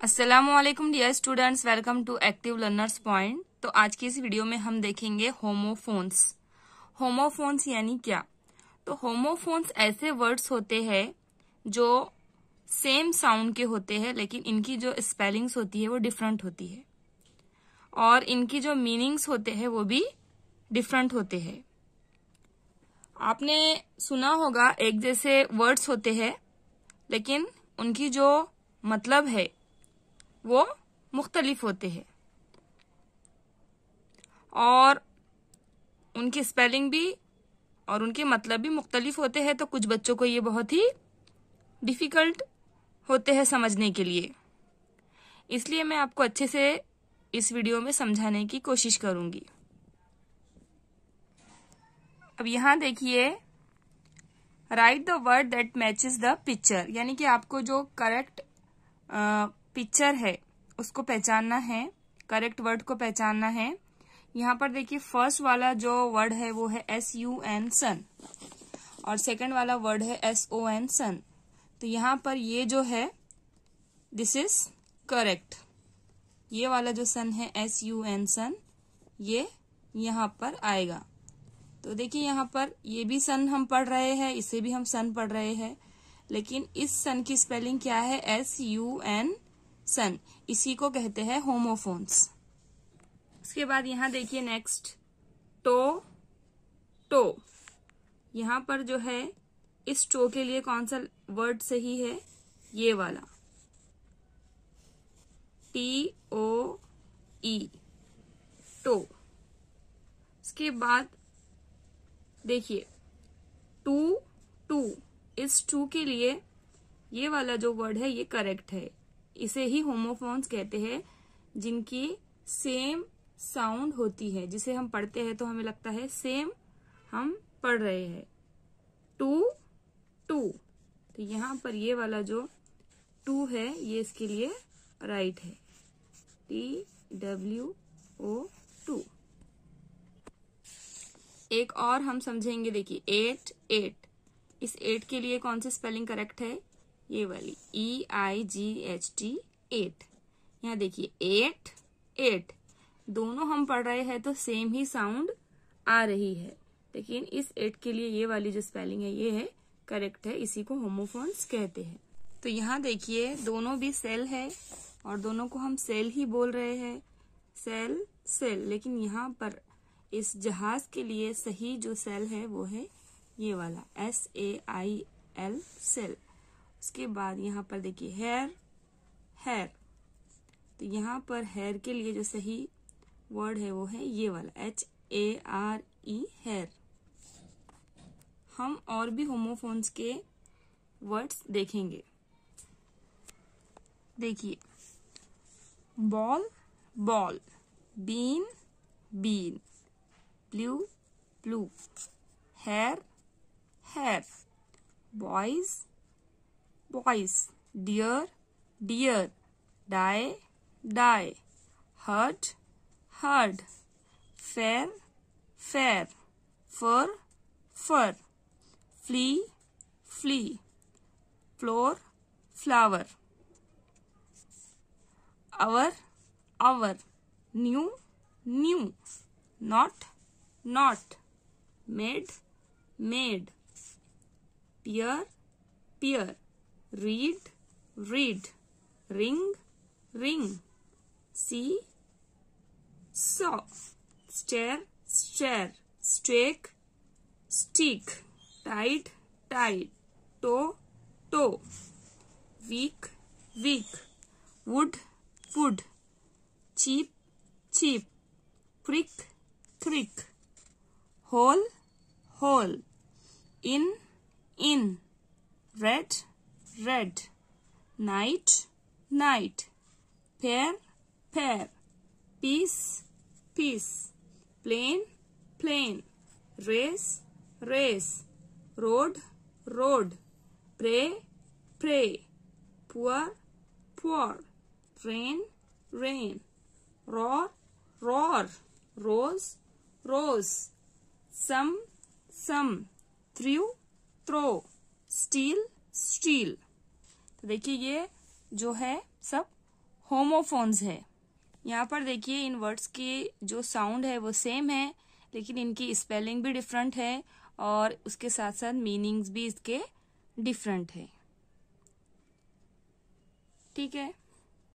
अस्सलामुअलैकुम dear students, welcome to Active Learners Point. तो आज की इस वीडियो में हम देखेंगे होमोफोन्स। होमोफोन्स यानी क्या? तो होमोफोन्स ऐसे वर्ड्स होते हैं जो सेम साउंड के होते हैं, लेकिन इनकी जो स्पेलिंग्स होती है वो डिफरेंट होती है और इनकी जो मीनिंग्स होते हैं वो भी डिफरेंट होते हैं। आपने सुना होगा एक जैसे वर्ड्स होते हैं लेकिन उनकी जो मतलब है वो मुख्तलिफ होते हैं और उनकी स्पेलिंग भी और उनके मतलब भी मुख्तलिफ होते हैं। तो कुछ बच्चों को ये बहुत ही डिफिकल्ट होते हैं समझने के लिए, इसलिए मैं आपको अच्छे से इस वीडियो में समझाने की कोशिश करूंगी। अब यहाँ देखिए, right the word that matches the picture, यानी कि आपको जो करेक्ट पिक्चर है उसको पहचानना है, करेक्ट वर्ड को पहचानना है। यहाँ पर देखिए फर्स्ट वाला जो वर्ड है वो है SUN सन और सेकंड वाला वर्ड है SON सन। तो यहाँ पर ये जो है दिस इज करेक्ट। ये वाला जो सन है SUN सन, ये यहाँ पर आएगा। तो देखिए यहाँ पर ये भी सन हम पढ़ रहे हैं, इसे भी हम सन पढ़ रहे हैं, लेकिन इस सन की स्पेलिंग क्या है? SUN सन। इसी को कहते हैं होमोफोन्स। उसके बाद यहाँ देखिए नेक्स्ट टो टो। यहाँ पर जो है इस टो के लिए कौन सा वर्ड सही है? ये वाला TOE, टो। उसके बाद देखिए टू टू, इस टू के लिए ये वाला जो वर्ड है ये करेक्ट है। इसे ही होमोफोन्स कहते हैं, जिनकी सेम साउंड होती है, जिसे हम पढ़ते हैं तो हमें लगता है सेम हम पढ़ रहे हैं। टू टू, तो यहाँ पर ये वाला जो टू है ये इसके लिए राइट है, TWO2। एक और हम समझेंगे, देखिए 8 8। इस 8 के लिए कौन सी स्पेलिंग करेक्ट है? ये वाली EIGHT 8। यहाँ देखिए 8 8, दोनों हम पढ़ रहे हैं तो सेम ही साउंड आ रही है, लेकिन इस 8 के लिए ये वाली जो स्पेलिंग है ये है करेक्ट है। इसी को होमोफोन्स कहते हैं। तो यहाँ देखिए दोनों भी सेल है और दोनों को हम सेल ही बोल रहे हैं, सेल सेल, लेकिन यहाँ पर इस जहाज के लिए सही जो सेल है वो है ये वाला SAIL सेल। उसके बाद यहाँ पर देखिए हेयर हेयर, तो यहाँ पर हेयर के लिए जो सही वर्ड है वो है ये वाला HARE हेयर। हम और भी होमोफोन्स के वर्ड्स देखेंगे। देखिए ball bawl, bean been, blue blew, hair hare, boys buoys, dear deer, die dye, hurt heard, fair fare, fur fir, flea flee, floor flower, hour our, new knew, not knot, made maid, pier peer, read reed, ring wring, see saw, stair stare, steak stick, tide tied, toe tow, week weak, wood would, cheap cheep, creek creak, hole whole, in inn, red read, night knight, pair pair, piece piece, plane plain, race race, road rode, pray prey, poor pour, rain reign, roar roar, rose rows, some sum, through throw, steel steal. तो देखिए ये जो है सब homophones है। यहाँ पर देखिए इन वर्ड्स की जो साउंड है वो सेम है, लेकिन इनकी स्पेलिंग भी डिफरेंट है और उसके साथ साथ मीनिंग्स भी इसके डिफरेंट है। ठीक है।